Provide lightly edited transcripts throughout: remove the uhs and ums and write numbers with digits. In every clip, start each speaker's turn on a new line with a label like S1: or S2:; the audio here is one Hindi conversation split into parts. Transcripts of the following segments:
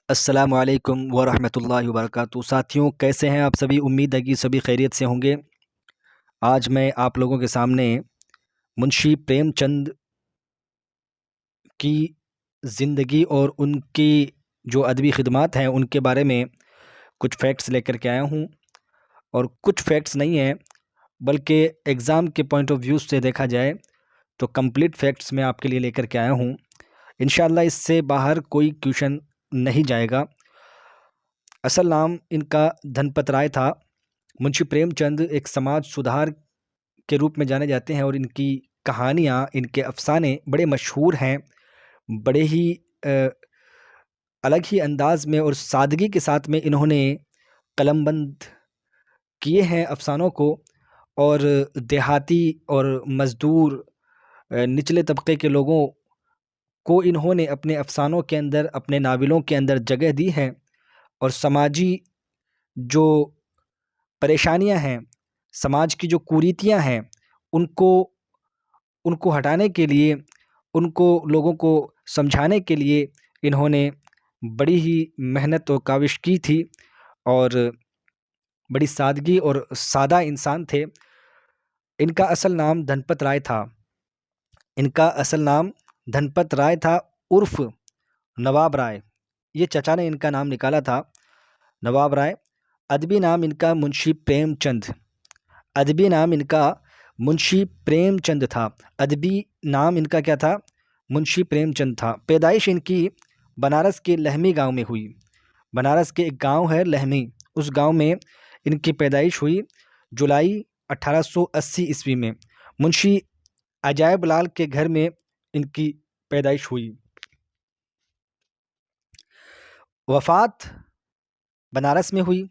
S1: अस्सलामुअलैकुम वरहमतुल्लाहि वबरकातुहू। साथियों, कैसे हैं आप सभी? उम्मीद है कि सभी खैरियत से होंगे। आज मैं आप लोगों के सामने मुंशी प्रेमचंद की ज़िंदगी और उनकी जो अदबी ख़िदमात हैं उनके बारे में कुछ फैक्ट्स लेकर के आया हूँ। और कुछ फैक्ट्स नहीं हैं, बल्कि एग्ज़ाम के पॉइंट ऑफ व्यू से देखा जाए तो कंप्लीट फैक्ट्स मैं आपके लिए लेकर के आया हूँ। इंशाअल्लाह इससे बाहर कोई क्वेश्चन नहीं जाएगा। असल नाम इनका धनपत राय था। मुंशी प्रेमचंद एक समाज सुधार के रूप में जाने जाते हैं और इनकी कहानियाँ, इनके अफ़साने बड़े मशहूर हैं। बड़े ही अलग ही अंदाज़ में और सादगी के साथ में इन्होंने कलमबंद किए हैं अफ़सानों को। और देहाती और मज़दूर, निचले तबके के लोगों को इन्होंने अपने अफ़सानों के अंदर, अपने नावलों के अंदर जगह दी है। और समाजी जो परेशानियां हैं, समाज की जो कुरीतियां हैं, उनको उनको हटाने के लिए, उनको लोगों को समझाने के लिए इन्होंने बड़ी ही मेहनत और काविश की थी। और बड़ी सादगी और सादा इंसान थे। इनका असल नाम धनपत राय था। इनका असल नाम धनपत राय था उर्फ नवाब राय। ये चचा ने इनका नाम निकाला था, नवाब राय। अदबी नाम इनका मुंशी प्रेमचंद। अदबी नाम इनका मुंशी प्रेमचंद था। अदबी नाम इनका क्या था? मुंशी प्रेमचंद था। पैदाइश इनकी बनारस के लहमी गांव में हुई। बनारस के एक गांव है लहमी, उस गांव में इनकी पैदाइश हुई जुलाई 1880 ईस्वी में। मुंशी अजायब लाल के घर में इनकी पैदाइश हुई। वफ़ात बनारस में हुई।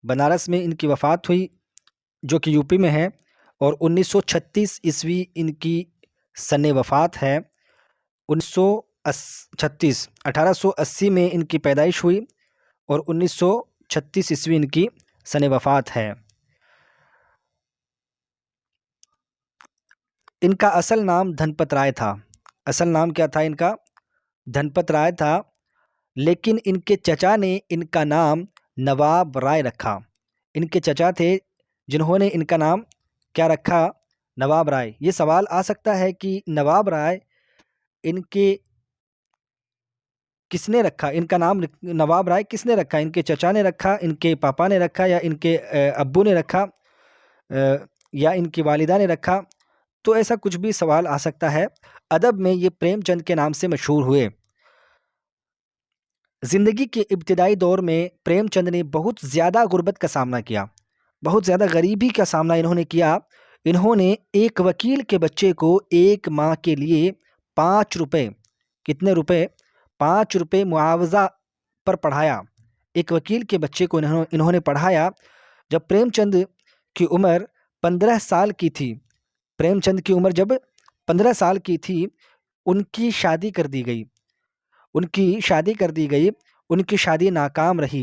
S1: बनारस में इनकी वफ़ात हुई, जो कि यूपी में है। और 1936 ईस्वी इनकी सन वफ़ात है। 1936 1880 में इनकी पैदाइश हुई और 1936 ईस्वी इनकी सन वफ़ात है। इनका असल नाम धनपत राय था। असल नाम क्या था इनका? धनपत राय था। लेकिन इनके चचा ने इनका नाम नवाब राय रखा। इनके चचा थे जिन्होंने इनका नाम क्या रखा? नवाब राय। ये सवाल आ सकता है कि नवाब राय इनके किसने रखा? इनका नाम नवाब राय किसने रखा? इनके चचा ने रखा, इनके पापा ने रखा, या इनके अब्बू ने रखा, या इनकी वालिदा ने रखा? तो ऐसा कुछ भी सवाल आ सकता है। अदब में ये प्रेमचंद के नाम से मशहूर हुए। ज़िंदगी के इब्तिदाई दौर में प्रेमचंद ने बहुत ज़्यादा गुर्बत का सामना किया, बहुत ज़्यादा गरीबी का सामना इन्होंने किया। इन्होंने एक वकील के बच्चे को एक माह के लिए 5 रुपए, कितने रुपए? 5 रुपए मुआवजा पर पढ़ाया। एक वकील के बच्चे को इन्होंने पढ़ाया। जब प्रेमचंद की उम्र 15 साल की थी, प्रेमचंद की उम्र जब 15 साल की थी, उनकी शादी कर दी गई। उनकी शादी कर दी गई। उनकी शादी नाकाम रही।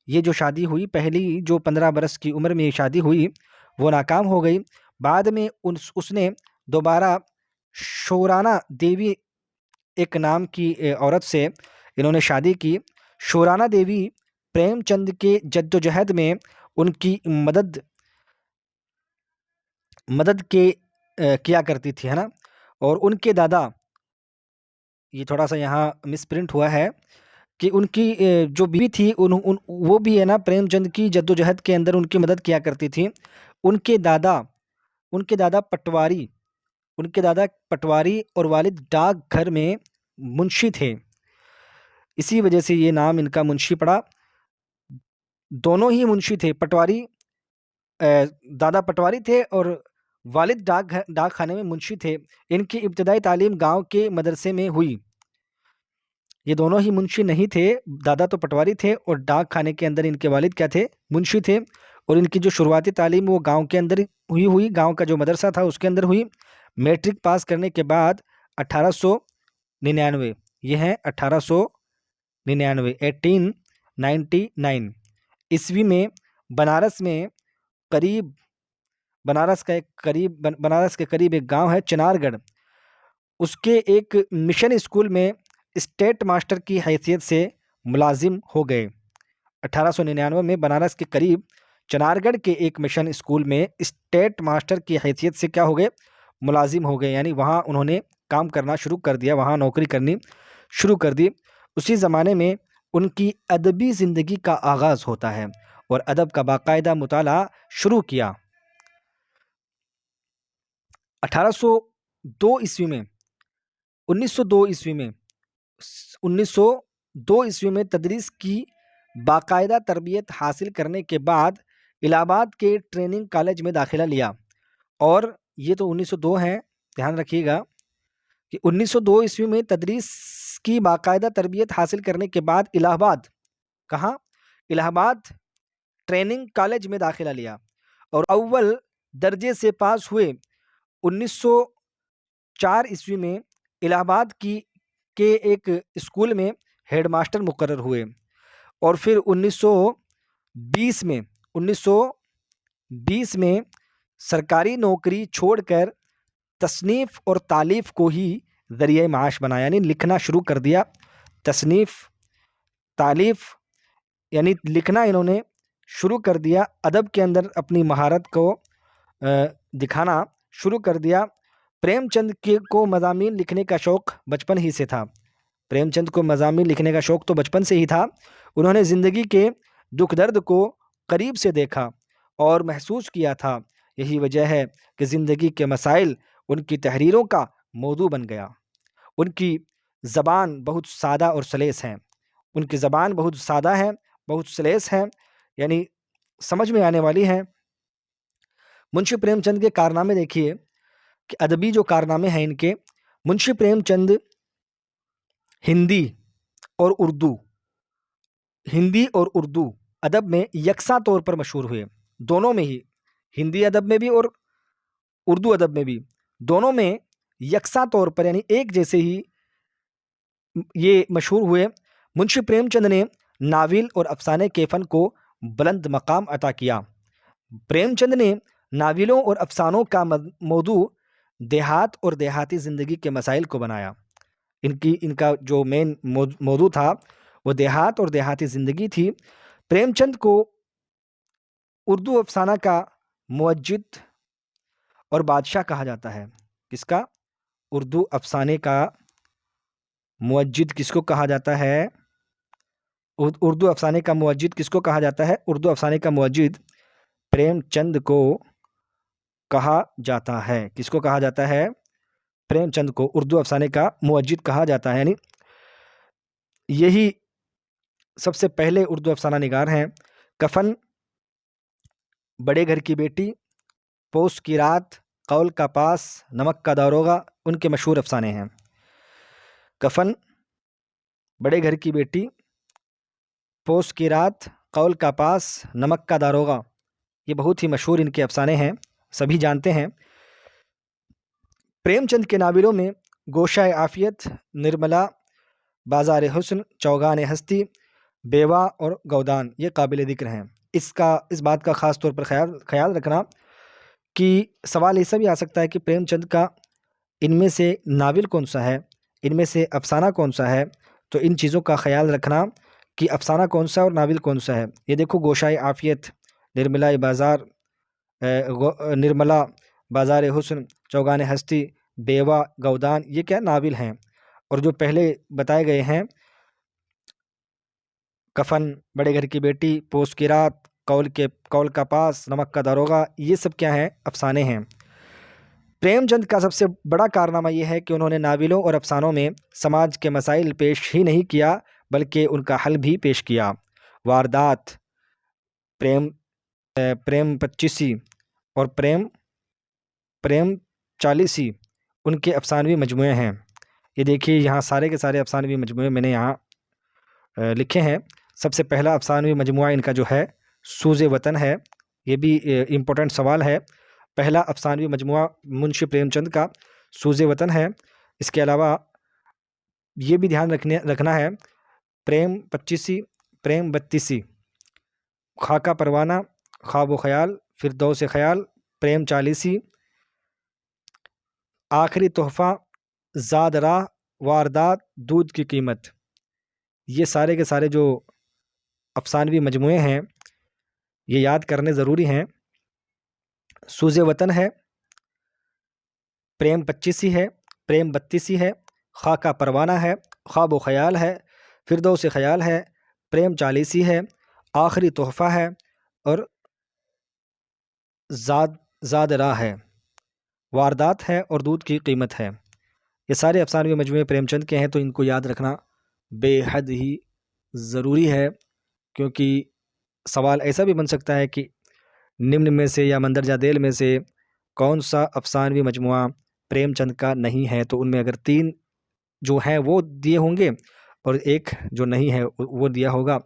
S1: ये जो शादी हुई, पहली जो 15 बरस की उम्र में शादी हुई, वो नाकाम हो गई। बाद में उसने दोबारा शोराना देवी एक नाम की औरत से इन्होंने शादी की। शोराना देवी प्रेमचंद के जद्दोजहद में उनकी मदद किया करती थी, है ना। और उनके दादा, ये थोड़ा-सा यहाँ मिसप्रिंट हुआ है कि उनकी जो बीवी थी वो भी है ना प्रेमचंद की जद्दोजहद के अंदर उनकी मदद किया करती थी। उनके दादा उनके दादा पटवारी उनके दादा पटवारी और वालिद डाकघर में मुंशी थे। इसी वजह से ये नाम इनका मुंशी पड़ा। दोनों ही मुंशी थे। दादा पटवारी थे और वालिद डाकखाने में मुंशी थे। इनकी इब्तिदाई तालीम गाँव के मदरसे में हुई। ये दोनों ही मुंशी नहीं थे। दादा तो पटवारी थे और डाक खाने के अंदर इनके वालिद क्या थे? मुंशी थे। और इनकी जो शुरुआती तालीम वो गांव के अंदर हुई गांव का जो मदरसा था उसके अंदर हुई। मैट्रिक पास करने के बाद 1899, ये है 1899, 1899 ईस्वी में बनारस में करीब बनारस के करीब एक गांव है चिनारगढ़। उसके एक मिशन स्कूल में स्टेट मास्टर की हैसियत से मुलाजिम हो गए। 1899 में बनारस के करीब चनारगढ़ के एक मिशन स्कूल में स्टेट मास्टर की हैसियत से क्या हो गए, मुलाजिम हो गए, यानी वहाँ उन्होंने काम करना शुरू कर दिया, वहाँ नौकरी करनी शुरू कर दी। उसी ज़माने में उनकी अदबी ज़िंदगी का आगाज़ होता है और अदब का बाकायदा मुताला शुरू किया। 1802 ईस्वी में 1902 ईस्वी में 1902 ईस्वी में तदरीस की बाकायदा तरबियत हासिल करने के बाद इलाहाबाद के ट्रेनिंग कॉलेज में दाखिला लिया। और ये तो 1902 है, ध्यान रखिएगा कि 1902 ईस्वी में तदरीस की बाकायदा तरबियत हासिल करने के बाद इलाहाबाद, कहाँ, इलाहाबाद ट्रेनिंग कॉलेज में दाखिला लिया और अव्वल दर्जे से पास हुए। 1904 ईस्वी में इलाहाबाद के एक स्कूल में हेडमास्टर मुकर्रर हुए और फिर 1920 में सरकारी नौकरी छोड़कर तसनीफ़ और तालीफ़ को ही ज़रिए माश बनाया, यानी लिखना शुरू कर दिया। तसनीफ़, तालीफ़ यानी लिखना इन्होंने शुरू कर दिया, अदब के अंदर अपनी महारत को दिखाना शुरू कर दिया। प्रेमचंद को मज़ामीन लिखने का शौक़ बचपन ही से था। प्रेमचंद को मज़ामीन लिखने का शौक़ तो बचपन से ही था। उन्होंने ज़िंदगी के दुख दर्द को करीब से देखा और महसूस किया था। यही वजह है कि ज़िंदगी के मसाइल उनकी तहरीरों का मौजू बन गया। उनकी ज़बान बहुत सादा और सलेस है। उनकी ज़बान बहुत सादा है, बहुत सलेस है, यानी समझ में आने वाली है। मुंशी प्रेमचंद के कारनामे देखिए कि अदबी जो कारनामे हैं इनके, मुंशी प्रेमचंद हिंदी और उर्दू अदब में यकसा तौर पर मशहूर हुए। दोनों में ही, हिंदी अदब में भी और उर्दू अदब में भी, दोनों में यकसा तौर पर यानी एक जैसे ही ये मशहूर हुए। मुंशी प्रेमचंद ने नाविल और अफसाने के फ़न को बुलंद मकाम अता किया। प्रेमचंद ने नाविलों और अफसानों का मौजू देहात और देहाती ज़िंदगी के मसाइल को बनाया। इनका जो मेन मौजू था वो देहात और देहाती ज़िंदगी थी। प्रेमचंद को उर्दू अफसाना का मुअज्जिद और बादशाह कहा जाता है। किसका? उर्दू अफसाने का मुअज्जिद किसको कहा जाता है? उर्दू अफसाने का मुअज्जिद किसको कहा जाता है? उर्दू अफसाने का मुअज्जिद प्रेमचंद को कहा जाता है। किसको कहा जाता है? प्रेमचंद को उर्दू अफसाने का मुअज्जिद कहा जाता है, यानी यही सबसे पहले उर्दू अफसाना निगार हैं। कफन, बड़े घर की बेटी, पोस की रात, कौल का पास, नमक का दारोगा उनके मशहूर अफसाने हैं। कफन, बड़े घर की बेटी, पोस की रात, कौल का पास, नमक का दारोगा, ये बहुत ही मशहूर इनके अफसाने हैं, सभी जानते हैं। प्रेमचंद के नाविलों में गोशाए आफियत, निर्मला, बाजार हुस्न, चौगान हस्ती, बेवा और गौदान ये काबिल ज़िक्र हैं। इस बात का ख़ास तौर पर ख्याल रखना कि सवाल ऐसा भी आ सकता है कि प्रेमचंद का इनमें से नाविल कौन सा है, इनमें से अफसाना कौन सा है। तो इन चीज़ों का ख्याल रखना कि अफसाना कौन सा और नाविल कौन सा है। ये देखो, गोशाए आफियत, निर्मला, बाजार हुस्न, चौगान हस्ती, बेवा, गौदान, ये क्या नाविल हैं। और जो पहले बताए गए हैं, कफन, बड़े घर की बेटी, पोस की रात, कौल का पास, नमक का दारोगा, ये सब क्या हैं? अफसाने हैं। प्रेमचंद का सबसे बड़ा कारनामा ये है कि उन्होंने नाविलों और अफसानों में समाज के मसाइल पेश ही नहीं किया बल्कि उनका हल भी पेश किया। वारदात, प्रेम पच्चीसी और प्रेम चालीसी उनके अफसानवी मजमूए हैं। ये देखिए, यहाँ सारे के सारे अफसानवी मजमूए मैंने यहाँ लिखे हैं। सबसे पहला अफसानवी मजमुआ इनका जो है सूज़े वतन है। ये भी इम्पोर्टेंट सवाल है। पहला अफसानवी मजमुआ मुंशी प्रेमचंद का सूज़े वतन है। इसके अलावा ये भी ध्यान रखना है, प्रेम पच्चीसी, प्रेम बत्तीसी, खाका परवाना, ख्वाब व ख्याल, फिरदौस ख्याल, प्रेम चालीसी, आखिरी तोहफ़ा, ज़ाद राह, वारदात, दूध की कीमत, ये सारे के सारे जो अफसानवी मजमूए हैं ये याद करने ज़रूरी हैं। सूज़े वतन है, प्रेम 25 है, प्रेम 32 है, खाका परवाना है, ख्वाब व ख़याल है, फिरदौस ख़याल है, प्रेम 40 है, आखिरी तोहफ़ा है और ज़ाद ज़ाद राह है, वारदात है और दूध की कीमत है। ये सारे अफसानवी मजमूए प्रेमचंद के हैं, तो इनको याद रखना बेहद ही ज़रूरी है, क्योंकि सवाल ऐसा भी बन सकता है कि निम्न में से या मंदरजा ज़ैल में से कौन सा अफसानवी मजमुआ प्रेमचंद का नहीं है। तो उनमें अगर 3 जो हैं वो दिए होंगे और एक जो नहीं है वो दिया होगा,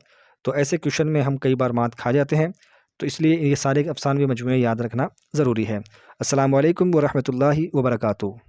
S1: तो ऐसे क्वेश्चन में हम कई बार मात खा जाते हैं। तो इसलिए ये सारे अफसानवी मजमूए याद रखना ज़रूरी है। अस्सलामु अलैकुम व रहमतुल्लाहि व बरकातुहू।